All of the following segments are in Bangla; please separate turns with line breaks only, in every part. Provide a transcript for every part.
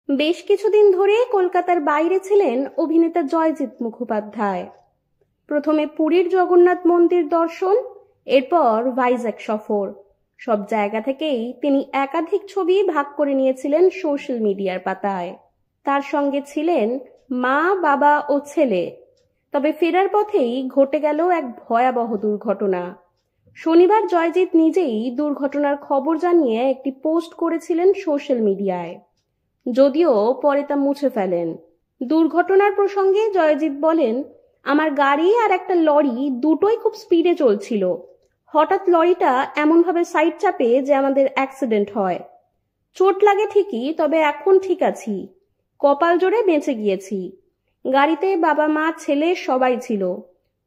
বেশ কিছুদিন ধরে কলকাতার বাইরে ছিলেন অভিনেতা জয়জিৎ মুখোপাধ্যায়। প্রথমে পুরীর জগন্নাথ মন্দির দর্শন, এরপর ভাইজ্যাক সফর। সব জায়গা থেকেই তিনি একাধিক ছবি ভাগ করে নিয়েছিলেন সোশ্যাল মিডিয়ার পাতায়। তার সঙ্গে ছিলেন মা, বাবা ও ছেলে। তবে ফেরার পথেই ঘটে গেল এক ভয়াবহ দুর্ঘটনা। শনিবার জয়জিৎ নিজেই দুর্ঘটনার খবর জানিয়ে একটি পোস্ট করেছিলেন সোশ্যাল মিডিয়ায়, যদিও পরে তা মুছে ফেলেন। দুর্ঘটনার প্রসঙ্গে জয়জিৎ বলেন, আমার গাড়ি আর একটা লরি দুটোই খুব স্পিডে চলছিল। হঠাৎ লরিটা এমনভাবে সাইড চাপে যে আমাদের অ্যাক্সিডেন্ট হয়। চোট লাগে ঠিকই, তবে এখন ঠিক আছি। কপাল জোরে বেঁচে গিয়েছি। গাড়িতে বাবা, মা, ছেলে সবাই ছিল।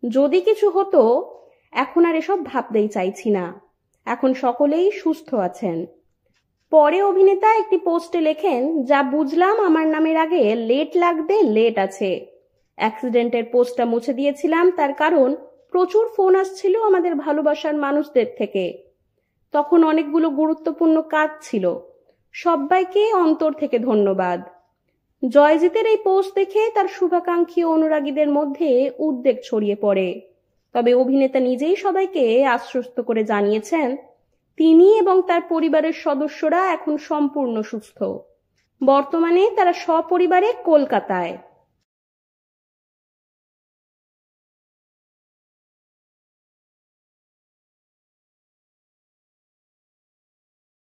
যদি কিছু হতো, এখন আর এসব ভাবতেই চাইছি না। এখন সকলেই সুস্থ আছেন। পরে অভিনেতা একটি পোস্টে লেখেন, যা বুঝলাম আমার নামের আগে লেট লাগবে লেট আছে। অ্যাক্সিডেন্টের পোস্টটা মুছে দিয়েছিলাম, তার কারণ প্রচুর ফোন আসছিল আমাদের ভালোবাসার মানুষদের থেকে। তখন অনেকগুলো গুরুত্বপূর্ণ কাজ ছিল। সবাইকে অন্তর থেকে ধন্যবাদ। জয়জিতের এই পোস্ট দেখে তার শুভাকাঙ্ক্ষী অনুরাগীদের মধ্যে উদ্বেগ ছড়িয়ে পড়ে। তবে অভিনেতা নিজেই সবাইকে আশ্বস্ত করে জানিয়েছেন, তিনি এবং তার পরিবারের সদস্যরা এখন সম্পূর্ণ সুস্থ। বর্তমানে তারা সপরিবারে কলকাতায়।